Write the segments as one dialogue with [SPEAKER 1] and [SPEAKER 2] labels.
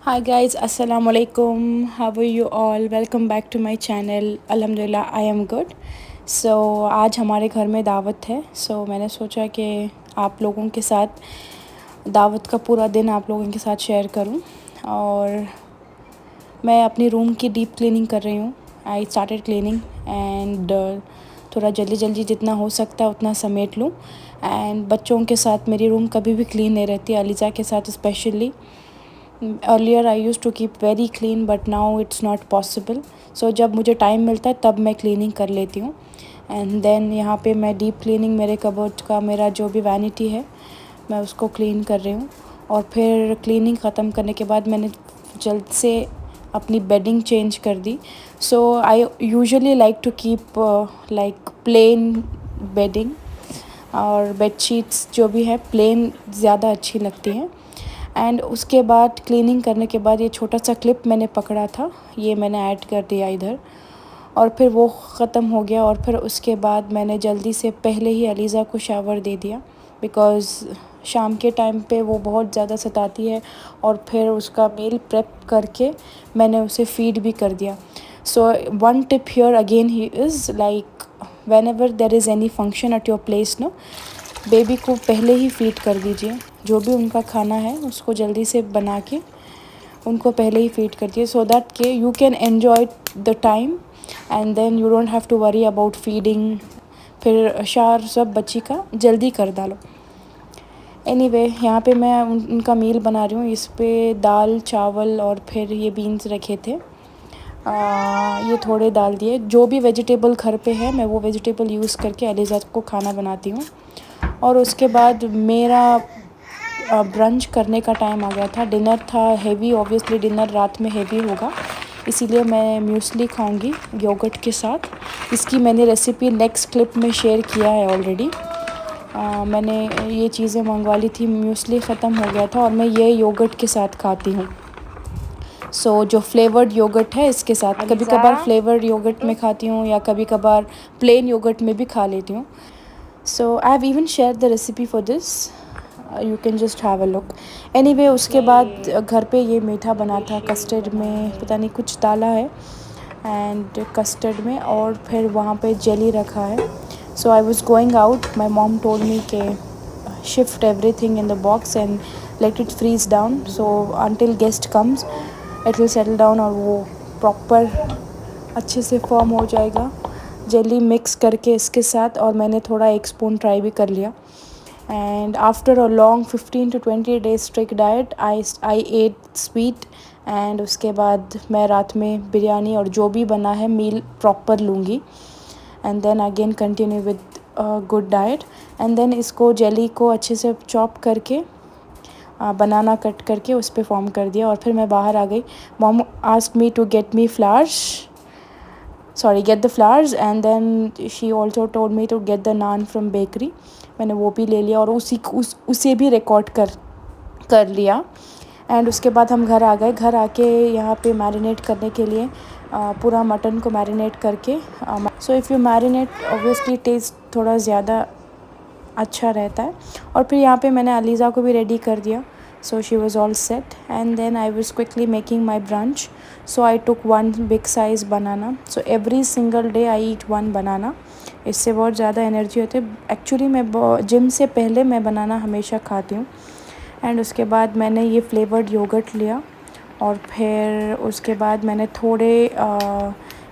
[SPEAKER 1] Hi guys, assalamu alaikum. How are you all? Welcome back to my channel. अल्हम्दुलिल्लाह I am good. So आज हमारे घर में दावत है. So मैंने सोचा कि आप लोगों के साथ दावत का पूरा दिन आप लोगों के साथ शेयर करूं. और मैं अपनी रूम की डीप क्लीनिंग कर रही हूँ. आई स्टार्टेड क्लीनिंग एंड थोड़ा जल्दी जल्दी जितना हो सकता है उतना समेट लूँ. एंड बच्चों के साथ मेरी रूम कभी भी क्लीन नहीं रहती, अलीज़ा के साथ specially. Earlier I use to keep very clean but now it's not possible. So जब मुझे टाइम मिलता है तब मैं क्लीनिंग कर लेती हूँ. एंड देन यहाँ पे मैं डीप क्लीनिंग मेरे कबर्ड का मेरा जो भी वैनिटी है मैं उसको क्लीन कर रही हूँ. और फिर क्लीनिंग ख़त्म करने के बाद मैंने जल्द से अपनी बेडिंग चेंज कर दी. So I usually like to keep like plain bedding, और बेडशीट्स जो भी है प्लेन ज़्यादा अच्छी लगती हैं. एंड उसके बाद क्लीनिंग करने के बाद ये छोटा सा क्लिप मैंने पकड़ा था, ये मैंने ऐड कर दिया इधर, और फिर वो ख़त्म हो गया. और फिर उसके बाद मैंने जल्दी से पहले ही अलीज़ा को शावर दे दिया, बिकॉज़ शाम के टाइम पे वो बहुत ज़्यादा सताती है. और फिर उसका मील प्रेप करके मैंने उसे फ़ीड भी कर दिया. So one tip here again he is like whenever there is any function at your place, no, baby को पहले ही फ़ीड कर दीजिए. जो भी उनका खाना है उसको जल्दी से बना के उनको पहले ही फ़ीड कर दिए, सो दैट के you can enjoy the time and then you don't have to worry about feeding. फिर शार सब बच्ची का जल्दी कर डालो. एनीवे यहाँ पे मैं उनका मील बना रही हूँ. इस पे दाल चावल और फिर ये बीन्स रखे थे. ये थोड़े डाल दिए. जो भी वेजिटेबल घर पे है मैं वो वेजिटेबल यूज़ करके अलीज़ा को खाना बनाती हूँ. और उसके बाद मेरा ब्रंच करने का टाइम आ गया था. डिनर था हेवी, ऑब्वियसली डिनर रात में हेवी होगा, इसीलिए मैं म्यूसली खाऊंगी योगर्ट के साथ. इसकी मैंने रेसिपी नेक्स्ट क्लिप में शेयर किया है ऑलरेडी. मैंने ये चीज़ें मंगवा ली थी, म्यूसली ख़त्म हो गया था और मैं ये योगर्ट के साथ खाती हूँ. सो जो फ्लेवर्ड योगर्ट है इसके साथ कभी कभार फ्लेवर्ड योगर्ट में खाती हूँ या कभी कभार प्लेन योगर्ट में भी खा लेती हूँ. So I have even share the recipe for this, you can just have a look. Anyway उसके बाद घर पे ये मीठा बना था कस्टर्ड में, पता नहीं कुछ डाला है एंड कस्टर्ड में, और फिर वहाँ पे जेली रखा है. So I was going out, my mom told me के shift everything in the box and let it freeze down, so until guest comes it will settle down और वो प्रॉपर अच्छे से फॉर्म हो जाएगा जेली मिक्स करके इसके साथ. और मैंने थोड़ा 1 स्पून ट्राई भी कर लिया. And after a long 15 to 20 days strict diet I ate sweet. And उसके बाद मैं रात में बिरयानी और जो भी बना है मील प्रॉपर लूँगी. And then again continue with good diet. And then इसको जेली को अच्छे से चॉप करके बनाना कट करके उस पर फॉर्म कर दिया. और फिर मैं बाहर आ गई. Mom asked me to get me flowers, get the flowers, and then she also told me to get the naan from bakery. मैंने वो भी ले लिया और उसे भी रिकॉर्ड कर लिया. एंड उसके बाद हम घर आ गए. घर आके यहाँ पे मैरिनेट करने के लिए पूरा मटन को मैरिनेट करके, so if you marinate obviously taste थोड़ा ज़्यादा अच्छा रहता है. और फिर यहाँ पे मैंने अलीज़ा को भी रेडी कर दिया. So she was all set, and then I was quickly making my brunch. So I took one big size banana. So every single day I eat one banana. इससे बहुत ज़्यादा एनर्जी होती है. एक्चुअली मैं gym से पहले मैं बनाना हमेशा खाती हूँ. एंड उसके बाद मैंने ये फ्लेवर्ड योगर्ट लिया और फिर उसके बाद मैंने थोड़े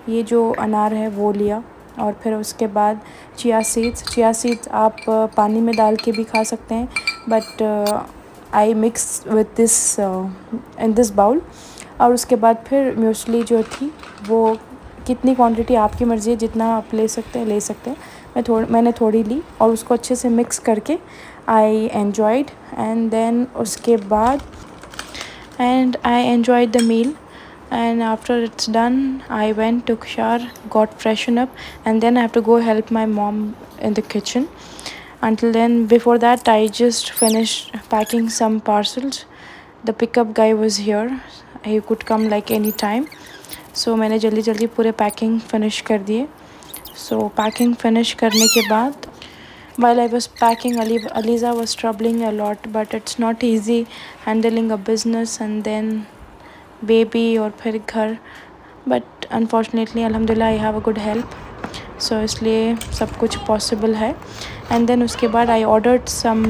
[SPEAKER 1] ये जो अनार है वो लिया. और फिर उसके बाद चिया सीड्स आप पानी में डाल के भी खा सकते हैं, but I mix with this in this bowl. और उसके बाद फिर म्यूसली जो थी वो कितनी क्वांटिटी आपकी मर्ज़ी है, जितना आप ले सकते हैं. मैंने थोड़ी ली और उसको अच्छे से मिक्स करके आई एन्जॉयड. एंड देन उसके बाद I enjoyed the meal. And after it's done I went, took shower, got freshen up, and then I have to go help my mom in the kitchen. Until then, before that I just finished packing some parcels. The pickup guy was here, he could come like any time. So मैंने जल्दी जल्दी पूरे packing finish कर दिए. So packing finish करने के बाद while I was packing, Aliza was troubling a lot, but it's not easy handling a business and then baby और फिर घर, बट अनफॉर्चुनेटली अल्हम्दुलिल्लाह I have a good help, so इसलिए सब कुछ पॉसिबल है। एंड देन उसके बाद I ordered some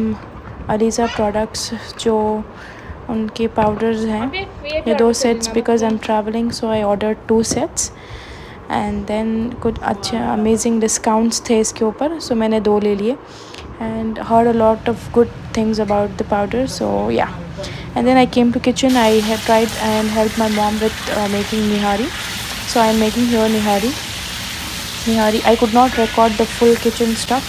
[SPEAKER 1] Aliza products, जो उनके पाउडर्स हैं, ये 2 sets, because I am travelling so I ordered 2 sets. And then कुछ अच्छे अमेजिंग डिस्काउंट्स थे इसके ऊपर, सो मैंने 2 ले लिए and heard a lot of good things about the powder, so yeah. And then I came to kitchen. I had tried and helped my mom with making nihari, so I'm making here nihari. I could not record the full kitchen stuff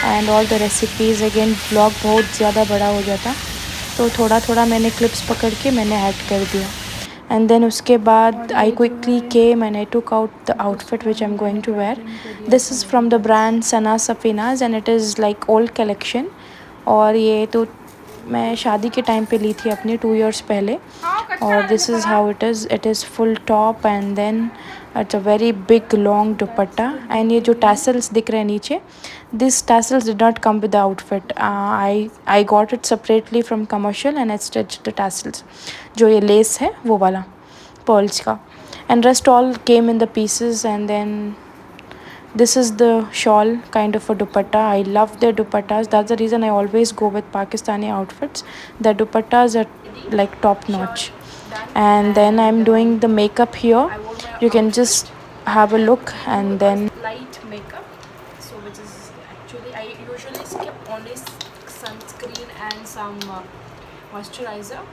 [SPEAKER 1] and all the recipes, again vlog बहुत ज़्यादा बड़ा हो जाता, तो थोड़ा थोड़ा मैंने clips पकड़ के मैंने ऐड कर दिया। And then उसके बाद I quickly came and I took out the outfit which I'm going to wear. This is from the brand Sana Safinas and it is like old collection, और ये तो मैं शादी के टाइम पे ली थी अपने 2 years पहले। और this is how it is full top and then it's a very big long dupatta. And ये जो टैसल्स दिख रहे हैं नीचे, this tassels did not come with the outfit, I got it separately from commercial and I stitched the tassels, जो ये lace है वो वाला पर्ल्स का, and rest all came in the pieces. And then this is the shawl kind of a dupatta. I love their dupattas. That's the reason I always go with Pakistani outfits. The dupattas are like top notch. And then I'm doing the makeup here. You can just have a look. And then light makeup, so which is actually I usually skip only sunscreen and some moisturizer,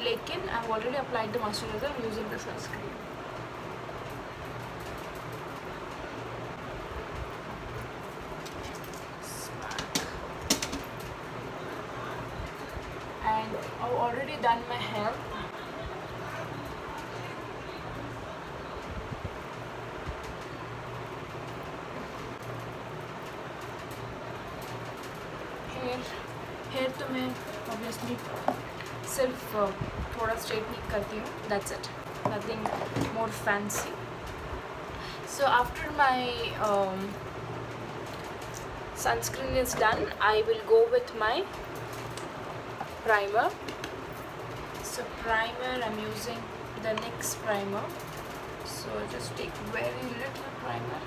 [SPEAKER 1] lekin I've already applied the moisturizer. I'm using the sunscreen. And I've already done my hair. Hair तो मैं obviously सिर्फ थोड़ा straightening करती हूँ, that's it, nothing more fancy. So after my sunscreen is done, I will go with my primer. So primer, I'm using the NYX primer, so just take very little primer.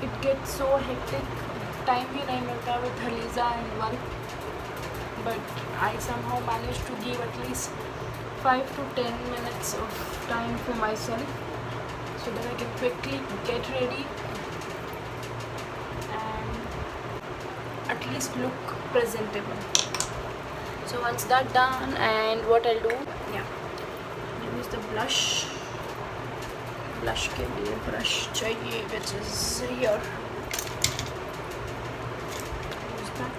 [SPEAKER 1] It gets so hectic, time ही नहीं मिलता with Haliza and work, but I somehow managed to give at least 5 to 10 minutes of time for myself so that I can quickly get ready and at least look presentable. So once that done, and what I'll do, I'll use the blush के लिए brush चाहिए, which is here. Use that.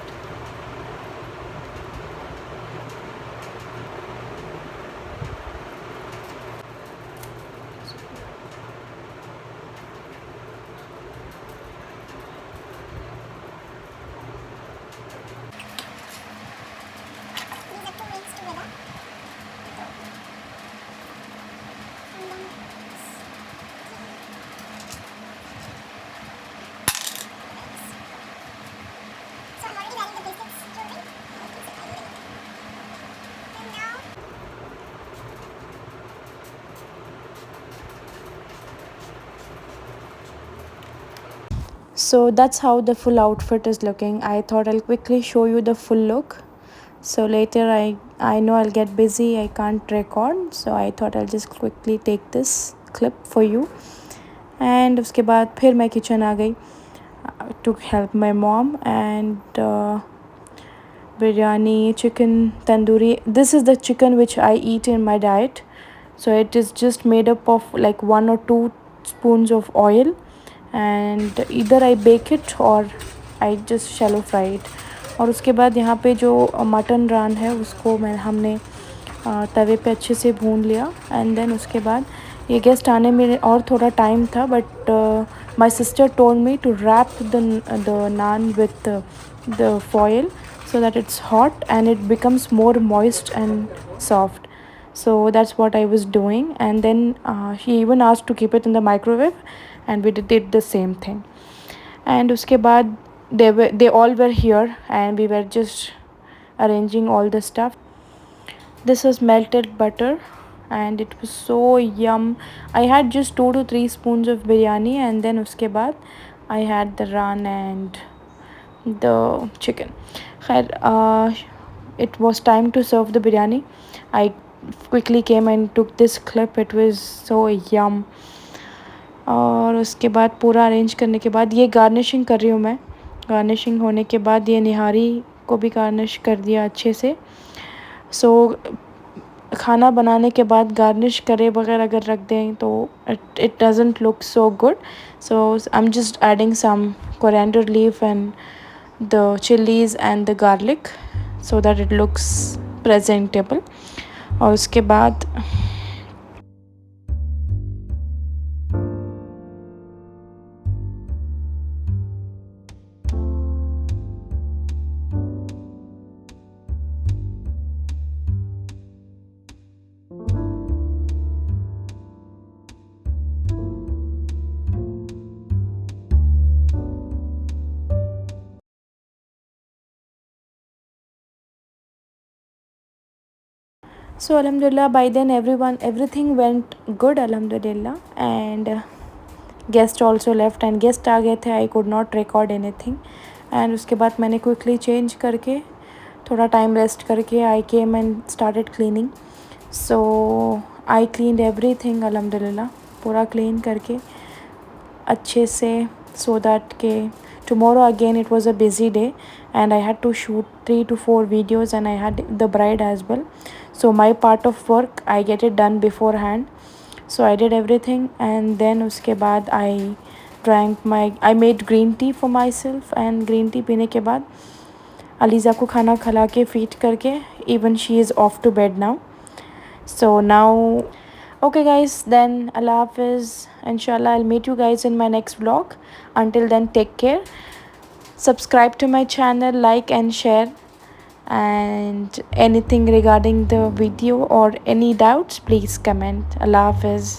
[SPEAKER 1] So that's how the full outfit is looking. I thought I'll quickly show you the full look. So later I know I'll get busy, I can't record, so I thought I'll just quickly take this clip for you. And उसके बाद फिर मैं kitchen आ गई to help my mom, and biryani, chicken tandoori. This is the chicken which I eat in my diet. So it is just made up of like 1 or 2 spoons of oil, and either I bake it or I just shallow fry it. और उसके बाद यहाँ पे जो mutton रान है उसको हमने तवे पे अच्छे से भून लिया, एंड देन उसके बाद ये गेस्ट आने में और थोड़ा टाइम था, but my sister told me to wrap the naan with the foil so that it's hot and it becomes more moist and soft. So that's what I was doing, and then she even asked to keep it in the microwave, and we did the same thing. And uske baad they all were here and we were just arranging all the stuff. This was melted butter and it was so yum. I had just 2 to 3 spoons of biryani, and then uske baad I had the ran and the chicken. Khair, it was time to serve the biryani. I quickly came and took this clip. It was so yum. और उसके बाद पूरा arrange करने के बाद ये garnishing कर रही हूँ मैं. गार्निशिंग होने के बाद ये निहारी को भी गार्निश कर दिया अच्छे से. सो खाना बनाने के बाद गार्निश करे बगैर अगर रख दें तो it doesn't look so good. So I'm just adding some coriander leaf and the chilies and the garlic so that it looks presentable. और उसके बाद so alhamdulillah, by then everything went good, alhamdulillah. And guest also left and guest आ गए थे. I could not record anything. And उसके बाद मैंने quickly change करके थोड़ा टाइम रेस्ट करके I came and started cleaning. So I cleaned everything अल्हम्दुलिल्लाह. पूरा क्लीन करके अच्छे से, so that के tomorrow again it was a busy day and I had to shoot 3 to 4 videos and I had the bride as well. So my part of work I get it done beforehand. So I did everything, and then उसके बाद I made green tea for myself, and green tea पीने के बाद अलीज़ा को खाना खिला के feed करके even she is off to bed now. So now, okay guys, then Allah Hafiz. Inshallah I'll meet you guys in my next vlog. Until then, take care. Subscribe to my channel, like and share, and anything regarding the video or any doubts, please comment. Allah Hafiz.